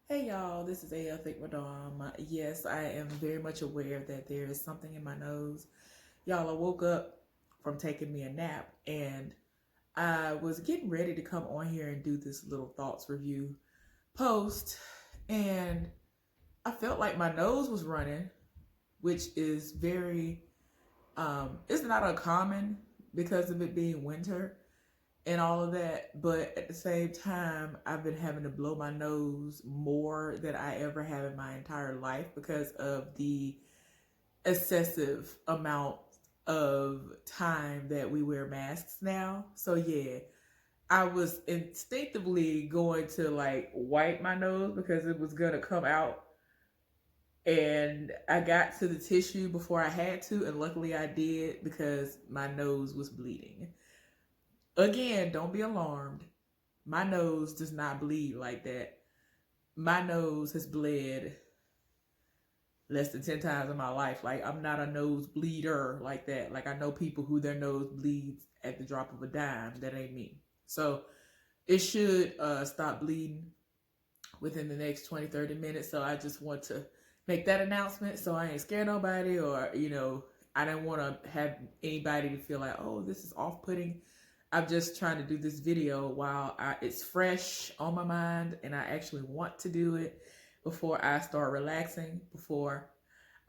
Hey y'all, this is AL Thick Madame. Yes, I am very much aware that there is something in my nose. Y'all, I woke up from taking me a nap and I was getting ready to come on here and do this little thoughts review post, and I felt like my nose was running, which is it's not uncommon because of it being winter and all of that. But at the same time, I've been having to blow my nose more than I ever have in my entire life because of the excessive amount of time that we wear masks now. So yeah, I was instinctively going to like wipe my nose because it was gonna come out, and I got to the tissue before I had to, and luckily I did because my nose was bleeding. Again, don't be alarmed. My nose does not bleed like that. My nose has bled less than 10 times in my life. Like, I'm not a nose bleeder like that. Like, I know people who their nose bleeds at the drop of a dime. That ain't me. So, it should stop bleeding within the next 20-30 minutes. So, I just want to make that announcement so I ain't scare nobody, or, I don't want to have anybody to feel like, oh, this is off putting. I'm just trying to do this video while it's fresh on my mind and I actually want to do it before I start relaxing, before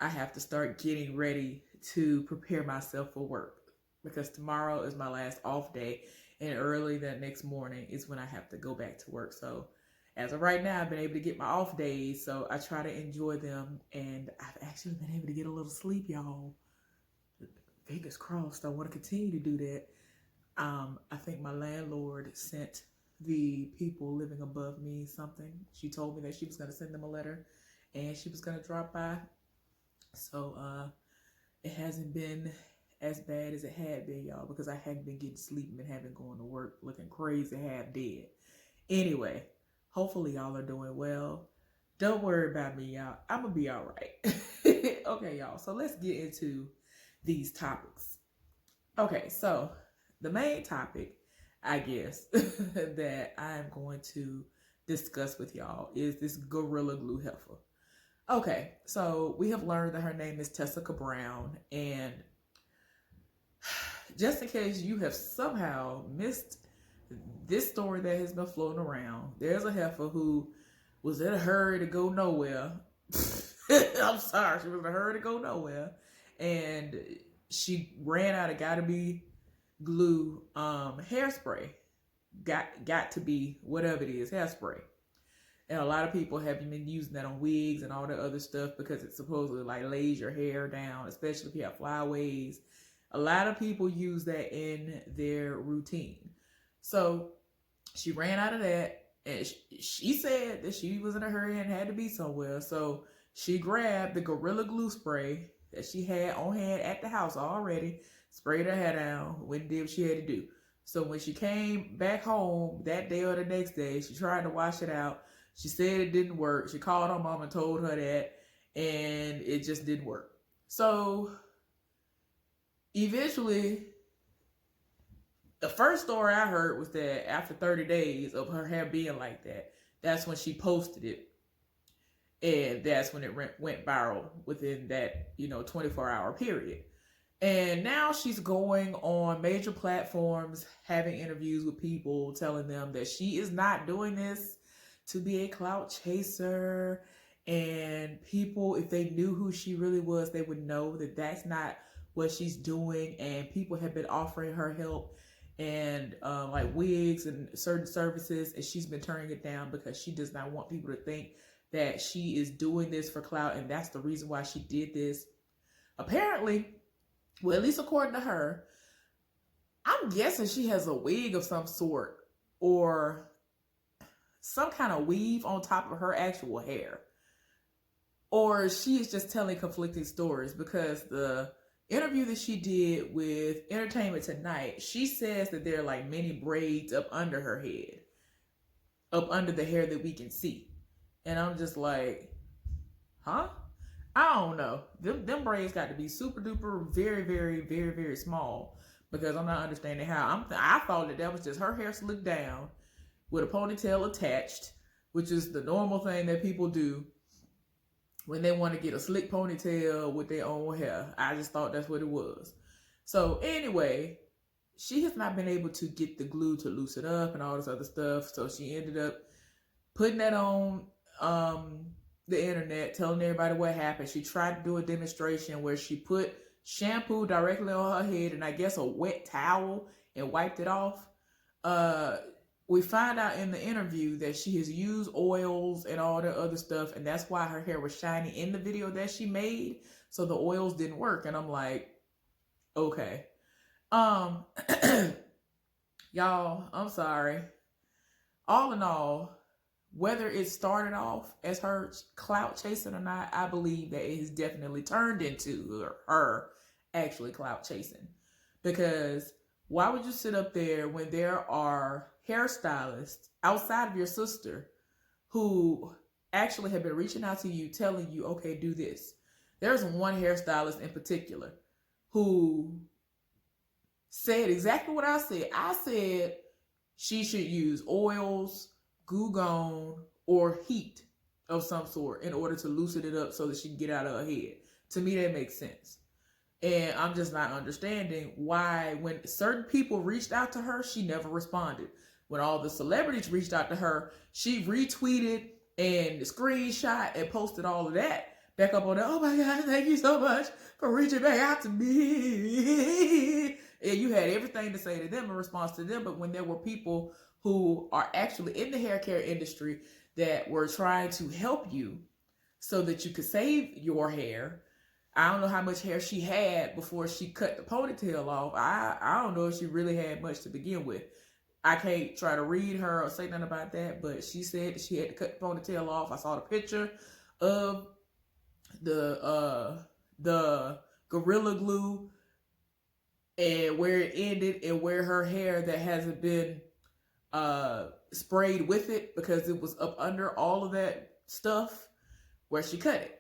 I have to start getting ready to prepare myself for work. Because tomorrow is my last off day, and early that next morning is when I have to go back to work. So as of right now, I've been able to get my off days, so I try to enjoy them, and I've actually been able to get a little sleep, y'all. Fingers crossed. I want to continue to do that. I think my landlord sent the people living above me something. She told me that she was going to send them a letter and she was going to drop by. So it hasn't been as bad as it had been, y'all, because I hadn't been getting sleep and haven't going to work looking crazy, half dead. Anyway, hopefully y'all are doing well. Don't worry about me, y'all. I'm going to be all right. Okay, y'all. So let's get into these topics. Okay, so the main topic, I guess, that I'm going to discuss with y'all is this Gorilla Glue heifer. Okay, so we have learned that her name is Tessica Brown, and just in case you have somehow missed this story that has been floating around, there's a heifer who was in a hurry to go nowhere. I'm sorry, she was in a hurry to go nowhere, and she ran out of Gotta Be Glue hairspray. Got to be whatever it is, hairspray. And a lot of people have been using that on wigs and all the other stuff because it supposedly like lays your hair down, especially if you have flyaways. A lot of people use that in their routine. So she ran out of that, and she said that she was in a hurry and had to be somewhere. So she grabbed the Gorilla Glue spray that she had on hand at the house already, sprayed her hair down, went and did what she had to do. So when she came back home that day or the next day, she tried to wash it out. She said it didn't work. She called her mom and told her that, and it just didn't work. So eventually, the first story I heard was that after 30 days of her hair being like that, that's when she posted it. And that's when it went viral within that, 24-hour period. And now she's going on major platforms, having interviews with people, telling them that she is not doing this to be a clout chaser. And people, if they knew who she really was, they would know that that's not what she's doing. And people have been offering her help and like wigs and certain services, and she's been turning it down because she does not want people to think that she is doing this for clout, and that's the reason why she did this. Apparently, well, at least according to her, I'm guessing she has a wig of some sort or some kind of weave on top of her actual hair. Or she is just telling conflicting stories, because the interview that she did with Entertainment Tonight, she says that there are like many braids up under her head, up under the hair that we can see. And I'm just like, huh? I don't know. Them braids got to be super duper, very, very, very, very small, because I'm not understanding how. I thought that was just her hair slicked down with a ponytail attached, which is the normal thing that people do when they want to get a slick ponytail with their own hair. I just thought that's what it was. So anyway, she has not been able to get the glue to loosen up and all this other stuff. So she ended up putting that on the internet, telling everybody what happened. She tried to do a demonstration where she put shampoo directly on her head and I guess a wet towel and wiped it off. We find out in the interview that she has used oils and all the other stuff, and that's why her hair was shiny in the video that she made. So the oils didn't work, and I'm like, okay. Y'all, I'm sorry. All in all, whether it started off as her clout chasing or not, I believe that it has definitely turned into her actually clout chasing. Because why would you sit up there when there are hairstylists outside of your sister who actually have been reaching out to you, telling you, okay, do this? There's one hairstylist in particular who said exactly what I said. I said she should use oils, Goo Gone, or heat of some sort in order to loosen it up so that she can get out of her head. To me, that makes sense. And I'm just not understanding why when certain people reached out to her, she never responded. When all the celebrities reached out to her, she retweeted and screenshot and posted all of that back up on there. Oh my God, thank you so much for reaching back out to me. And you had everything to say to them in response to them. But when there were people who are actually in the hair care industry that were trying to help you so that you could save your hair, I don't know how much hair she had before she cut the ponytail off. I don't know if she really had much to begin with. I can't try to read her or say nothing about that, but she said that she had to cut the ponytail off. I saw the picture of the Gorilla Glue and where it ended and where her hair that hasn't been sprayed with it because it was up under all of that stuff where she cut it.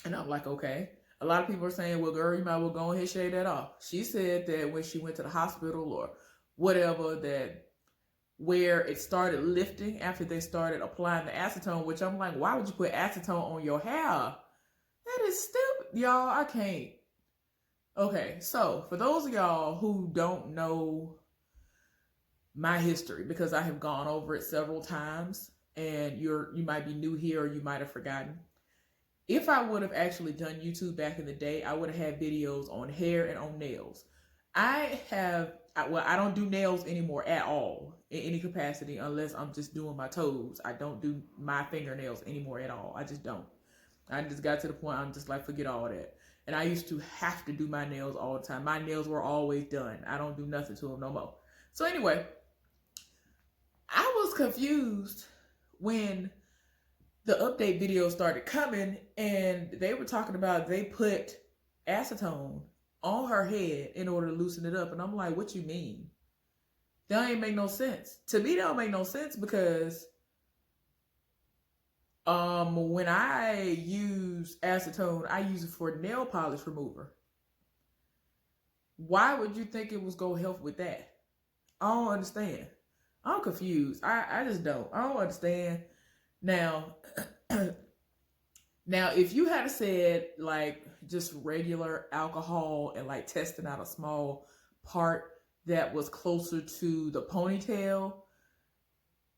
And I'm like, okay. A lot of people are saying, well, girl, you might well go ahead and shave that off. She said that when she went to the hospital or whatever, that where it started lifting after they started applying the acetone, which I'm like, why would you put acetone on your hair? That is stupid. Y'all, I can't. Okay, so for those of y'all who don't know my history, because I have gone over it several times, and you might be new here or you might have forgotten. If I would have actually done YouTube back in the day, I would have had videos on hair and on nails. I don't do nails anymore at all in any capacity unless I'm just doing my toes. I don't do my fingernails anymore at all. I just don't. I just got to the point I'm just like, forget all that. And I used to have to do my nails all the time. My nails were always done. I don't do nothing to them no more. So anyway, I was confused when the update video started coming and they were talking about they put acetone on her head in order to loosen it up. And I'm like, what you mean? That ain't make no sense. To me, that don't make no sense because when I use acetone, I use it for nail polish remover. Why would you think it was gonna help with that? I don't understand. I'm confused. I just don't. I don't understand. Now, if you had said like just regular alcohol and like testing out a small part that was closer to the ponytail,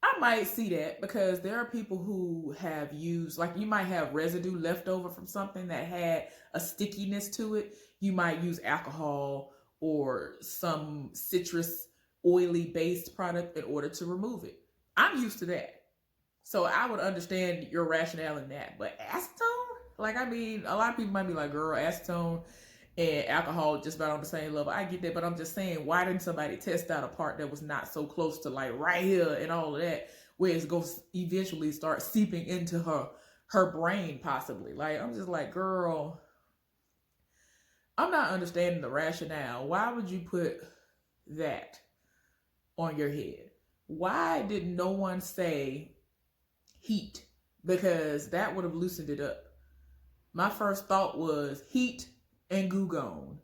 I might see that because there are people who have used, like you might have residue left over from something that had a stickiness to it. You might use alcohol or some citrus oily based product in order to remove it. I'm used to that. So I would understand your rationale in that. But acetone? Like, I mean, a lot of people might be like, girl, acetone and alcohol just about on the same level. I get that, but I'm just saying, why didn't somebody test out a part that was not so close to like right here and all of that, where it's going to eventually start seeping into her brain possibly? Like, I'm just like, girl, I'm not understanding the rationale. Why would you put that on your head? Why did no one say heat? Because that would have loosened it up. My first thought was heat and Goo Gone.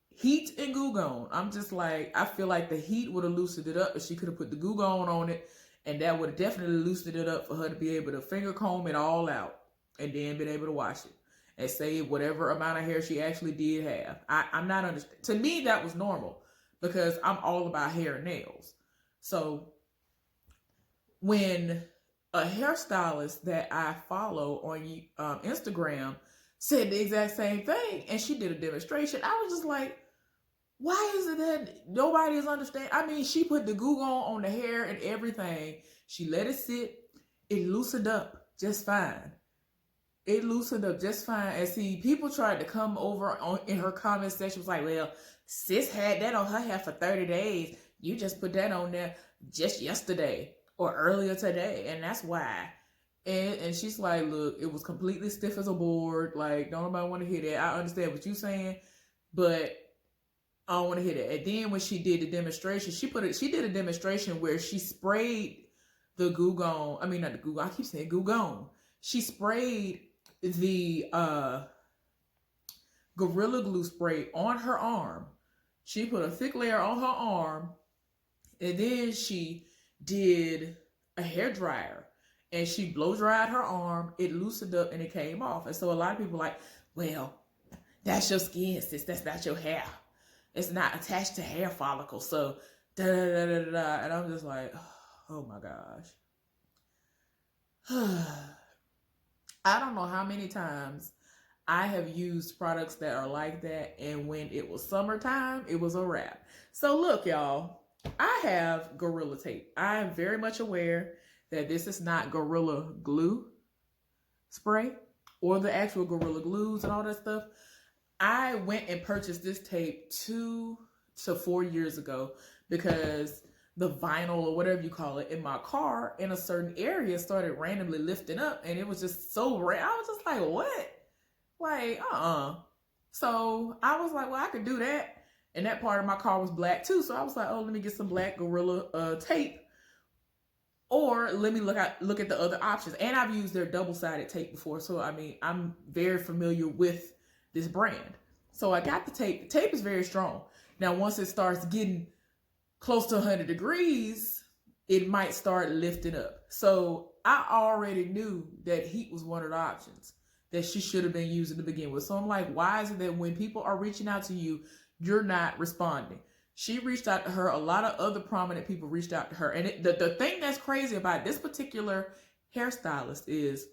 Heat and Goo Gone. I'm just like, I feel like the heat would have loosened it up, but she could have put the Goo Gone on it And that would have definitely loosened it up for her to be able to finger comb it all out and then been able to wash it and save whatever amount of hair she actually did have. I'm not understand. To me, that was normal because I'm all about hair and nails. So when a hairstylist that I follow on Instagram said the exact same thing and she did a demonstration, I was just like, why is it that nobody is understanding? I mean, she put the Goo Gone on the hair and everything. She let it sit. It loosened up just fine. It loosened up just fine. And see, people tried to come over in her comment section, was like, well, sis had that on her hair for 30 days. You just put that on there just yesterday or earlier today. And that's why. And she's like, look, it was completely stiff as a board. Like, don't nobody want to hear that. I understand what you're saying, but I don't want to hear that. And then when she did the demonstration, she did a demonstration where she sprayed the Goo Gone. I mean, not the Goo Gone. I keep saying Goo Gone. She sprayed the Gorilla Glue spray on her arm. She put a thick layer on her arm, and then she did a hair dryer, and she blow dried her arm. It loosened up, and it came off. And so a lot of people are like, well, that's your skin, sis. That's not your hair. It's not attached to hair follicles. So, da da da da da. And I'm just like, oh my gosh. I don't know how many times I have used products that are like that. And when it was summertime, it was a wrap. So look, y'all, I have Gorilla Tape. I am very much aware that this is not Gorilla Glue spray or the actual Gorilla Glues and all that stuff. I went and purchased this tape 2 to 4 years ago because the vinyl or whatever you call it in my car in a certain area started randomly lifting up, and it was just so rare. I was just like, what? Like, So I was like, well, I could do that. And that part of my car was black too. So I was like, oh, let me get some black Gorilla tape. Or let me look at the other options. And I've used their double-sided tape before. So, I mean, I'm very familiar with this brand. So I got the tape. The tape is very strong. Now, once it starts getting close to 100 degrees, it might start lifting up. So I already knew that heat was one of the options that she should have been using to begin with. So I'm like, why is it that when people are reaching out to you, you're not responding? She reached out to her. A lot of other prominent people reached out to her. And the thing that's crazy about this particular hairstylist is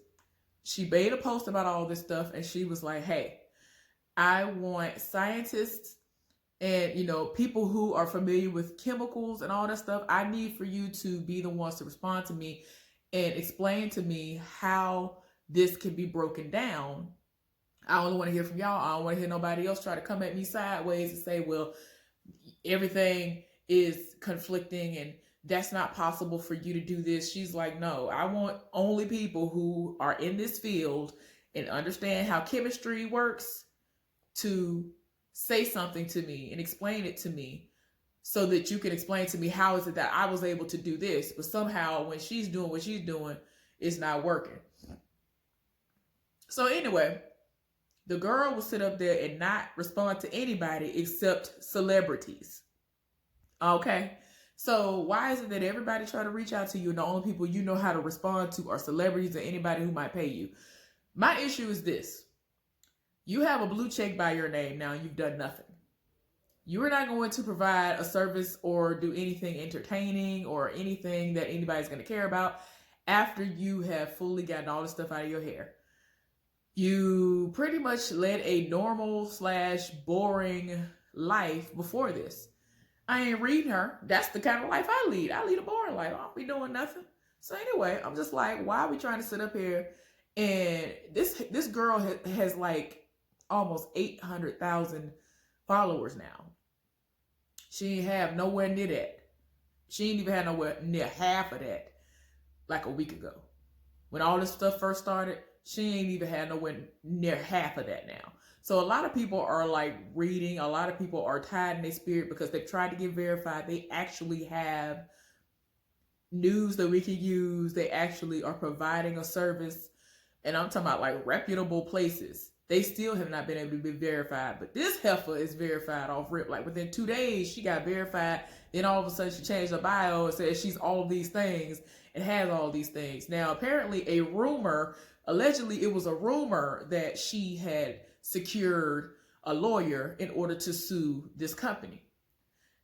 she made a post about all this stuff, and she was like, hey, I want scientists and, people who are familiar with chemicals and all that stuff. I need for you to be the ones to respond to me and explain to me how this can be broken down. I only want to hear from y'all. I don't want to hear nobody else try to come at me sideways and say, well, everything is conflicting and that's not possible for you to do this. She's like, no, I want only people who are in this field and understand how chemistry works to say something to me and explain it to me so that you can explain to me how is it that I was able to do this, but somehow when she's doing what she's doing, it's not working. So anyway, the girl will sit up there and not respond to anybody except celebrities. Okay? So why is it that everybody try to reach out to you and the only people you know how to respond to are celebrities or anybody who might pay you? My issue is this. You have a blue check by your name now, you've done nothing. You are not going to provide a service or do anything entertaining or anything that anybody's going to care about after you have fully gotten all this stuff out of your hair. You pretty much led a normal / boring life before this. I ain't reading her. That's the kind of life I lead. I lead a boring life. I don't be doing nothing. So anyway, I'm just like, why are we trying to sit up here? And this girl has like almost 800,000 followers now. She ain't have nowhere near that. She ain't even had nowhere near half of that like a week ago. When all this stuff first started, she ain't even had nowhere near half of that now. So a lot of people are like reading. A lot of people are tied in their spirit because they've tried to get verified. They actually have news that we can use. They actually are providing a service. And I'm talking about like reputable places. They still have not been able to be verified. But this heifer is verified off rip. Like within 2 days, she got verified. Then all of a sudden she changed her bio and said she's all of these things. It has all these things. Now, apparently allegedly it was a rumor that she had secured a lawyer in order to sue this company.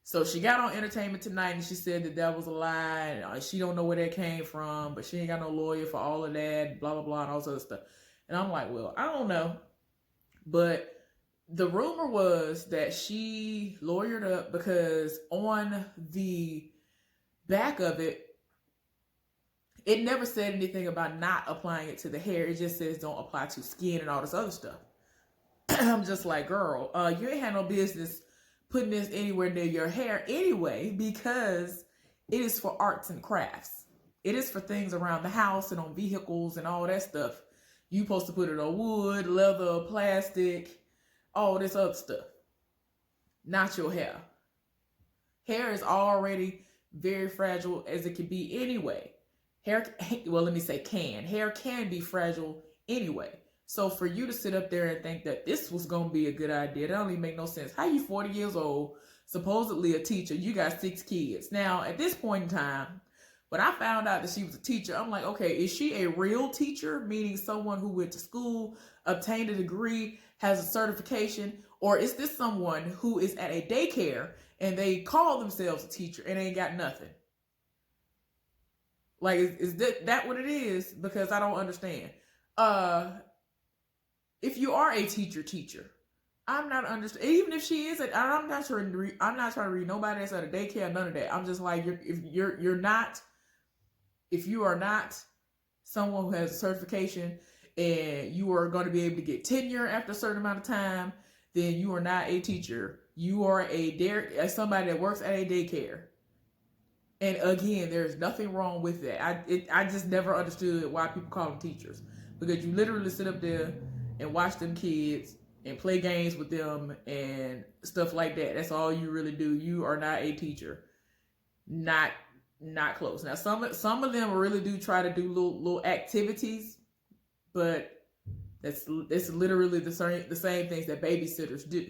So she got on Entertainment Tonight and she said that that was a lie. She don't know where that came from, but she ain't got no lawyer for all of that, blah, blah, blah, and all this other stuff. And I'm like, well, I don't know. But the rumor was that she lawyered up because on the back of it, it never said anything about not applying it to the hair. It just says don't apply to skin and all this other stuff. I'm just like, girl, you ain't had no business putting this anywhere near your hair anyway, because it is for arts and crafts. It is for things around the house and on vehicles and all that stuff. You supposed to put it on wood, leather, plastic, all this other stuff. Not your hair. Hair is already very fragile as it can be anyway. Hair can be fragile anyway. So for you to sit up there and think that this was going to be a good idea, that don't even make no sense. How you 40 years old, supposedly a teacher, you got 6 kids. Now, at this point in time, when I found out that she was a teacher, I'm like, okay, is she a real teacher? Meaning someone who went to school, obtained a degree, has a certification, or is this someone who is at a daycare and they call themselves a teacher and ain't got nothing? Like, is that what it is? Because I don't understand. If you are a teacher, I'm not understand. Even if she is, I'm not trying to read nobody that's at a daycare, none of that. I'm just like, if you are not someone who has a certification and you are going to be able to get tenure after a certain amount of time, then you are not a teacher. You are somebody that works at a daycare. And again, there's nothing wrong with that. I just never understood why people call them teachers, because you literally sit up there and watch them kids and play games with them and stuff like that. That's all you really do. You are not a teacher. Not close. Now, some of them really do try to do little activities, but that's literally the same things that babysitters do.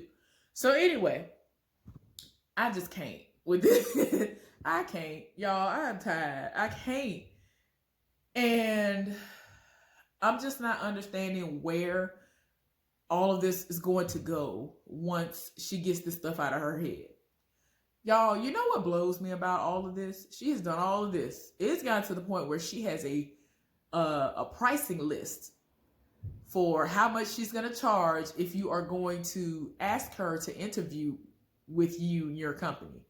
So anyway, I just can't with this. I can't, y'all. I'm tired. I can't. And I'm just not understanding where all of this is going to go once she gets this stuff out of her head. Y'all, you know what blows me about all of this? She has done all of this. It's gotten to the point where she has a pricing list for how much she's going to charge if you are going to ask her to interview with you and your company.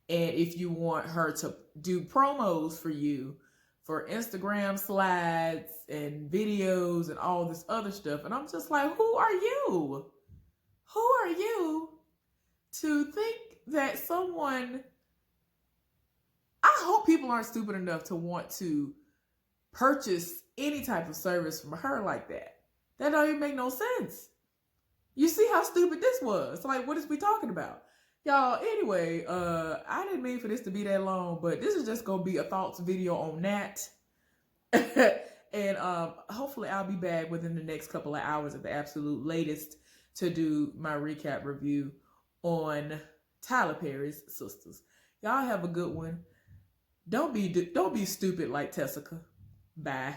And if you want her to do promos for you for Instagram slides and videos and all this other stuff. And I'm just like, who are you? Who are you to think that someone... I hope people aren't stupid enough to want to purchase any type of service from her like that. That don't even make no sense. You see how stupid this was. Like, what is we talking about? Y'all, anyway, I didn't mean for this to be that long, but this is just going to be a thoughts video on that. And hopefully I'll be back within the next couple of hours at the absolute latest to do my recap review on Tyler Perry's Sisters. Y'all have a good one. Don't be stupid like Tessica. Bye.